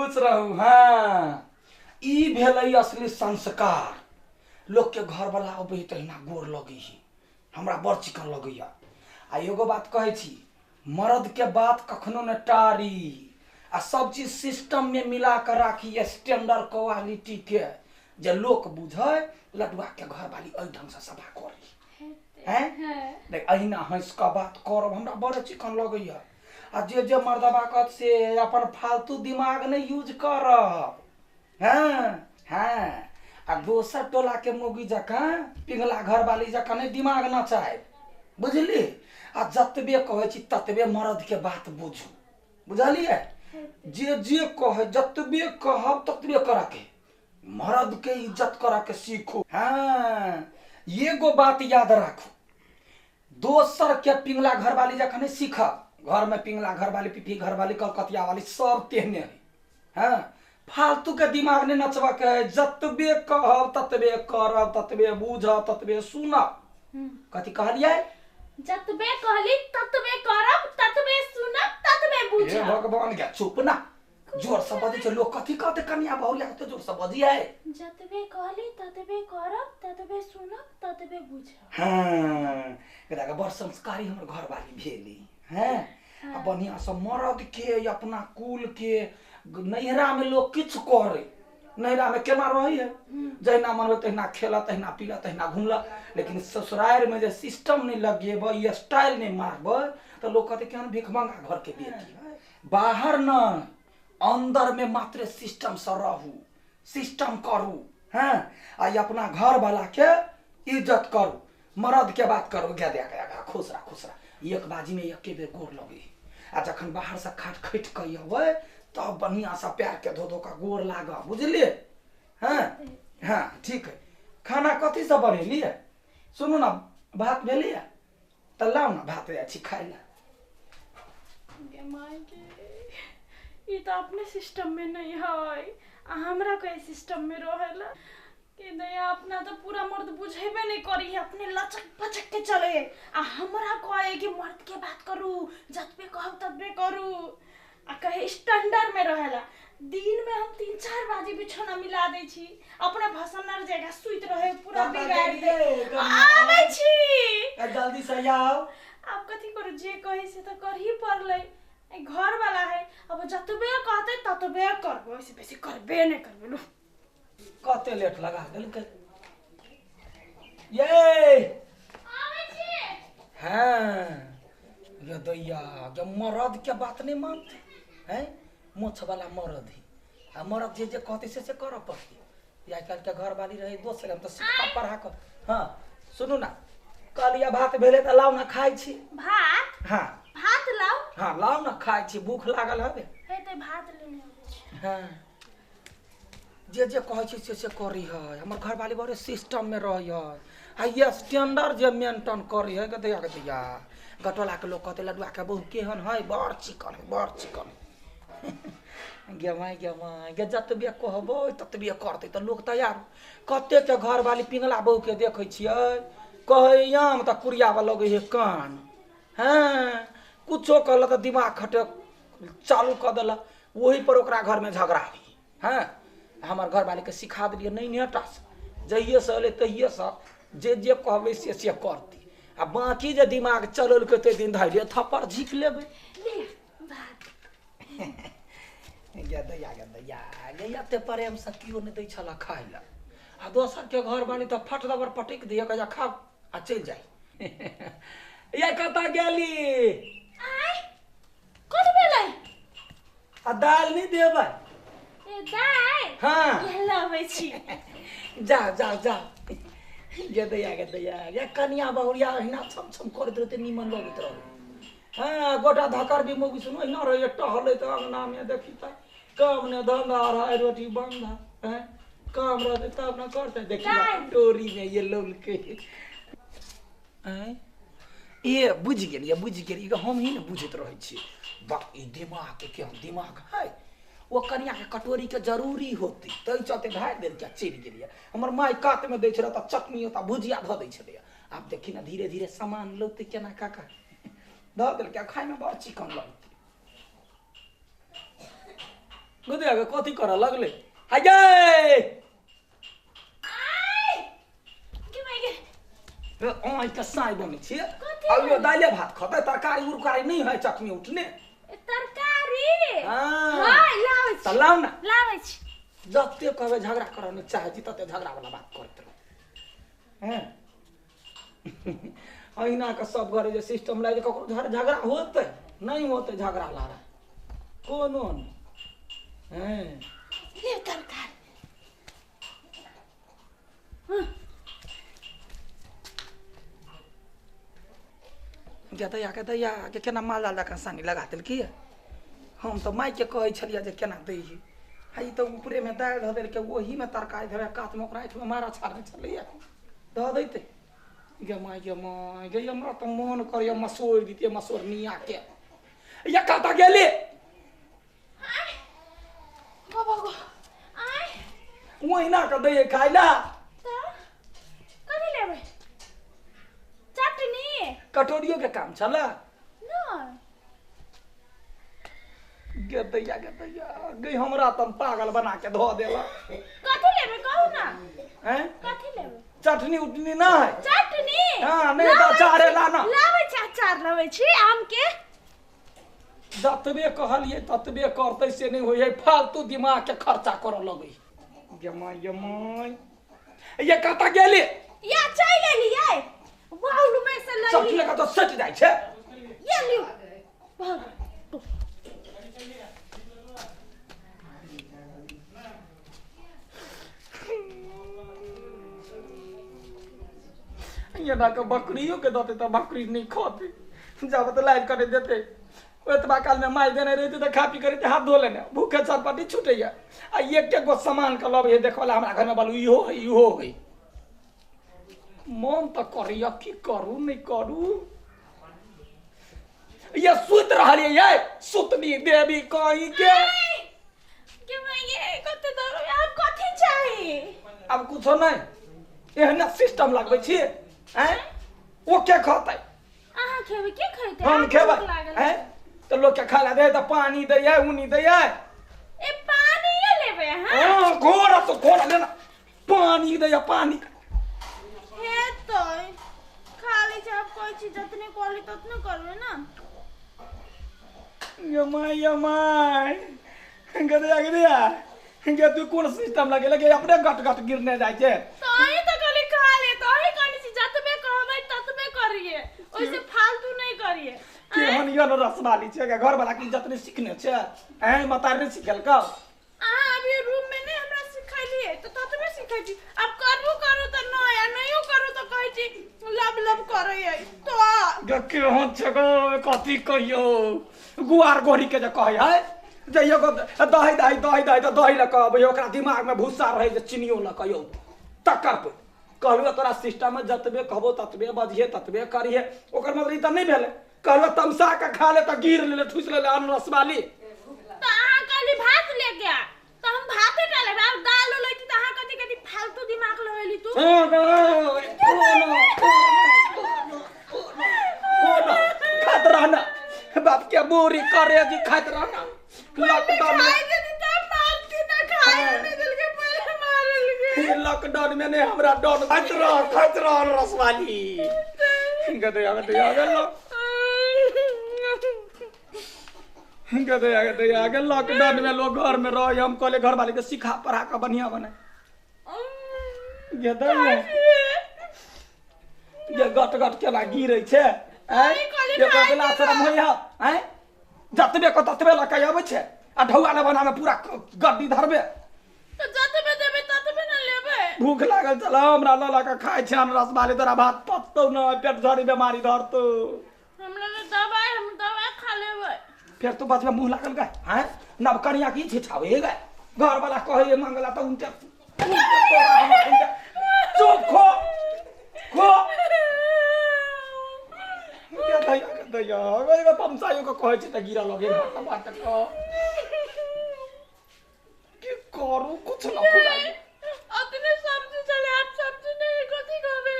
खुश रहू। हाँ ई भेलै असली संस्कार। लोग के घर वाला अबे तहिना गोर लगे ही, हमरा बड़ चिकन लगैया। आ एगो बात कहै छी, मर्द के बात कखनो न टारी, आ सब चीज सिस्टम में मिला कर राखी, स्टैंडर्ड क्वालिटी के, जे लोक बुझे लडुआ के घर वाली अइ ढंग से सफा करी हैं। देख अहिना हंस का बात करब, हमरा बड़ चिकन लगैया। आ जे मर्दबा कहत से अपन फालतू दिमाग नहीं यूज करब। हाँ हाँ आ दोसर टोला के मोगी जकाँ पिंगला घर वाली जकाँ नहीं दिमाग न चाहे, बुझली। आ जतबे कहे छी ततबे मर्द के बात बुझू, बुझलिए। जे कहे जतबे कहब ततबे कर के, मर्द के इज्जत कर के सीखो। हाँ एगो बात याद रखो, दोसर के पिंगला घर वाली जखा नहीं सीखब। घर में पिंगला घर वाली, पिपी घर वाली, कलकतिया वाली सब तेहने है। हाँ फालतू के दिमाग नहीं नचबा के, जतबे कहब ततबे करब, ततबे बुझब, ततबे सुनब। कथी कहलिए? जतबे कहली ततबे करब, ततबे सुनब, ततबे बुझब। हे भगवान के चुप ना, जोर से बजे छै। लोग कथी कहते कन्या बहुरिया तो जोर से बजिए। जतबे कहली ततबे करब, ततबे सुनब, ततबे बुझब। हाँ एदा बड़ संस्कारी हमर घर वाली भेली। हैं आ बढ़िया से मर्द के अपना कुल के, नैहरा में लोग किछ करे, नैहरा में केना रही है, जहिना मन तहिना खेला, तहिना पीला, तहिना घूमला। लेकिन ससुराल में जे सिस्टम नहीं लगेब, ये स्टाइल नहीं मारब, तो लोग कहते क्या भिखमंगा घर के बेटी। बाहर न अंदर में मात्र सिस्टम से रहू, सिस्टम करू। हैं आ अपना घर वाला के इज्जत करू, मर्द के बात करू। गे दे गया खुश रह, खुश रह। एक बाजी में एके बेर गोर लगे। आ जखन बाहर से खाट खैट के अबे तब बढ़िया से पैर के धो का गोर लाग, बुझलिए। हाँ हाँ ठीक है। खाना कथी से बनेलिए? सुनू ना, भात भेलिए तो लाओ ना भात अच्छी खाए ला। ये तो अपने सिस्टम में नहीं है, हमरा कई सिस्टम में रहेला कि दया। अपना तो पूरा मर्द बुझेबे नहीं करी है, अपने लचक पचक के चले। आ हमरा कहे कि मर्द के बात करू, जतबे कहब ततबे करू, आ कहे स्टैंडर्ड में रहेला। दिन में हम 3-4 बाजी बिछौना मिला दे छी, अपने भसनर जगह सुइत रहे, पूरा बिगाड़ दे। आबै छी जल्दी से आओ। अब कथी करू, जे कहे से तो कर ही पड़ले। घर वाला है, अब जतबे कहते ततबे करबो, ऐसे बेसी करबे नहीं करबे। लो कते लेट लगा देलकै ये। आबै छी। हाँ ये दैया के मर्द के बात नहीं मानते हैं। मोछ वाला मर्द ही, आ मर्द जे कहते से करऽ पड़ती। आइ काल्हि के घर वाली रहे दोसर, हम तो सिखा पढ़ा कर। हाँ सुनू ना, कहलिया भात भेले तो लाओ ना खाई छी। भात? हाँ भात लाओ। हाँ लाओ ना खाई छी, भूख लागल हबे। हेते भात लेने आबै छी। हाँ जे कहे छी से करी है। हमर घर वाली बड़े सिस्टम में रही है, आ ये स्टैंडर्ड जे मेंटेन करी है। गदैया गदैया गटोला के लोग कहते लडुआ के बहु केहन है, बड़ चिकन है, बड़ चिकन। गे माय गे जतबे कहबो ततबे करते तो लोग तैयार। कते के घर वाली पिंगला बहू के देखे छियै, कहे आम तो कुरियावा लगे है कान। हाँ कुछो कहल तो दिमाग खटे चालू कर दिल, वही पर ओकरा घर में झगड़ा हुई। हाँ हमार घर वाले के सिखा दिलिए नहीं नेटा से, जहिए से अले तहिए से जे कहबे से करती। आ बाकी जे दिमाग चलल के ते दिन धैर्य थप्पड़ झीक लेबे। दैया ते प्रेम से कियो नहीं दै छला खाए ला। आ दोसर के घर वाली तो फट दबर पटिक दिए कह खा आ चल जाए। ये कता गेली? आय कोन भेलै? आ दाल नहीं देबै? ए दाय हाँ ये लाबै छी। जा जा जा। गे दैया ये कन्या बहुरिया हिना छम छम करत रहते, निमन लगत रहे। हाँ गोटा धकर भी मोगी सुनो ना रहे टहले तो अंगना में देखी त काम ने धंधा रहा, रोटी बंधा है, काम रहते तब ना करते। देखिए टोरी में ये लोल के ये बुझ गेलिए हम ही ने बुझत रहे छी। बा ई दिमाग के दिमाग है, वो कन्या के कटोरी के जरूरी होती तई चलते ढाई देल क्या चल गेलिए। हमर माय कात में दै छला त चटनी होता भुजिया ध दै छले। आप देखी ना धीरे धीरे सामान लौते केना काका ध देल क्या खाए में बड़ चिकन लगती। गुदिया के कथी कर लगले हाय गे के भाई गे ओइ के साई बने छी कथी अब यो दाले भात खतै तरकारी उरकारी नहीं है चटनी उठने तरकारी हाँ हाय लाबै छी लाउ ना लाबै छी जते कहबे झगड़ा करने चाहे छी तते झगड़ा वाला बात करत रह हैं अहिना के सब घरे जे सिस्टम लागे ककरो घर झगड़ा होते नहीं होते झगड़ा लारा कोनो नहीं हैं ले तरकारी कहते या के केना माल डाल का सानी लगा दिल की हम तो माई के कहे छलिया जे केना दै ही हाई तो ऊपरे में दाल ध देल के वही में तरकारी धरे कात में ओकरा में मारा छाड़े छलिया ध दैते गे माई गे हमरा तो मन करियो मसूर दितिए मसूर निया के या काता गेली गो गो गो आय वहीना के दै खाइला त कथि लेबै चटनी कटोरियो के काम छला न गे दैया गे हमरा तन पागल बना के धो देला कथि लेबै कहू ना हैं कथि लेबै चटनी उटनी ना है चटनी हां नहीं तो अचारे लाना लाबै छी अचार लाबै छी आम के जतबे कहलिए ततबे करते से नहीं होई फालतू दिमाग के खर्चा कर लगे जमाई ये कता गेली या चाय ले लियै बाउल में से ले चटनी का तो सट जाय छे ये लियो भाग ये ना के बकरियों के दते तो बकरी नहीं खाती जब तो लाइट कर देते ओतबा काल में माई देने रहती तो खा पी करते हाथ धो लेने भूखे चरपटी छूटैया आ एक एक गो सामान के लबे देखला हमरा घर में बोलू इहो है मन तो करिया की करू नहीं करू ये सुत रहलिए ये सुतनी देवी कहीं के मैं ये कते दरो आप कथि चाहिए अब कुछ नहीं एहना सिस्टम लगबै छी हैं ओ के खतै अहाँ खेबै के खैते हम खेबै हैं तो लोग के खाला दे तो पानी दे है उनी दे है ए पानी ये लेबै हां हां घोड़ा तो घोड़ा लेना पानी दे है पानी हे तो खाली जब कोई चीज जतने कोली ततने करबे ना यमाई गदया गे तू कौन सिस्टम लगे अपने गट गट गिरने जाय छे तो आई तो खाली खा ले तो आई कनी सी जतबे कहबै ततबे करिए ओइसे फालतू नहीं करिए केहन यन रसवाली छे घर वाला की जतने सीखने छे हैं मतार ने सिखल का अभी रूम में नहीं हमरा सिखैलिए तो ततबे सिखै छी अब करबो करू त न या नहियो करू त कहै छी लब लब करैय तो गे केहन छे गो कथी कहियो गुआर गोरी के जे कहै है जइयो को दही तो दही ल कहबै ओकरा दिमाग में भूसा रहे जे चिनियो ल कहियो तकर पे कहलु तोरा सिस्टम में जतबे कहबो ततबे बजिए ततबे करिए ओकर मतलब ई त नहीं भेले कहलु तमसा के खा ले त गिर ले ठुस ले अनरस वाली तो अहाँ कहली भात ले गया तो हम भाते डाले अब दाल लैती त अहाँ कथि कथि फालतू दिमाग लगैली तू खात रहना बाप के बोरी करे जी खात रहना लॉकडाउन लॉकडाउन में ने हमरा डॉन खात रह रसवाली गदया गदया लॉकडाउन में लोग घर में रह हम कहले घर वाले के सिखा पढ़ा के बढ़िया बने ये गट गट केना गिरै छै ये कहला शरम होइया जतबे को ततबे लऽ के आबै छै आ ढौआ ले बना में पूरा गड्डी धरबे तो जतबे देबे ततबे न लेबे भूख लागल चल हमरा ल के खाइ छै अनरस वाली तोरा भात पत्तो न पेट झड़ी बीमारी धरतो हमरा ले दवाई हम दवाई खा लेबै फिर तो बच में मुंह लागल गए हैं नब कनिया की छिछावे गए घर वाला कहे मंगला तो उनके चुप खो दया गए तमसायो को कहे छै त गिरा लगे बाट को की करू कुछ न खुदाई अपने सब्जी चले आप सब्जी नहीं कथि कहबे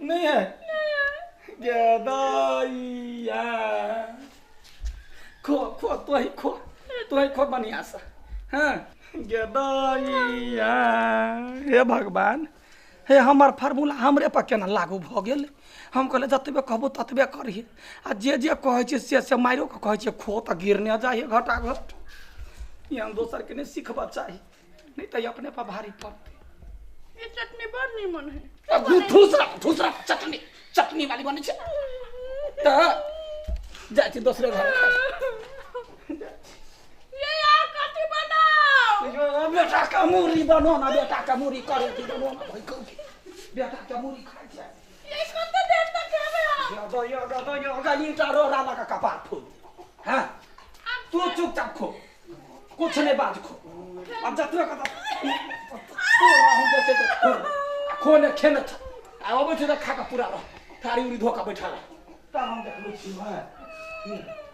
नहीं है ये दैया खो तो ही खो बढ़िया सा हाँ गेदैया हे भगवान हे हमार फार्मूला हमरे पर केना लागू भऽ गेल हम कहले जतबे कहबो ततबे करिए आ जे कहै छै से मारिओ के कहै छै खो तऽ गिरने जाइए घटाघट ये हम दोसर के नहीं सीखबा चाहिए नहीं तो अपने पर भारी पड़ते ये चटनी बड़ निमन है अब दूसरा चटनी चटनी वाली बने छे तो जाय छी दूसरे घर ये यार कथी बनाओ यो बेटा का मूरी बनो ना बेटा का मूरी करे की बनो ना भाई को बेटा का मूरी खा जाए ये कते देर तक खेबे यो गली टारो राला का कपार फूल हां तू चुपचाप खो कुछ नहीं बात खो अब जतरे का तो हम जैसे तो खो ने खेने आ अब तो खा का पूरा रह थारी उरी धोका बैठा तब हम देख लो छी मैं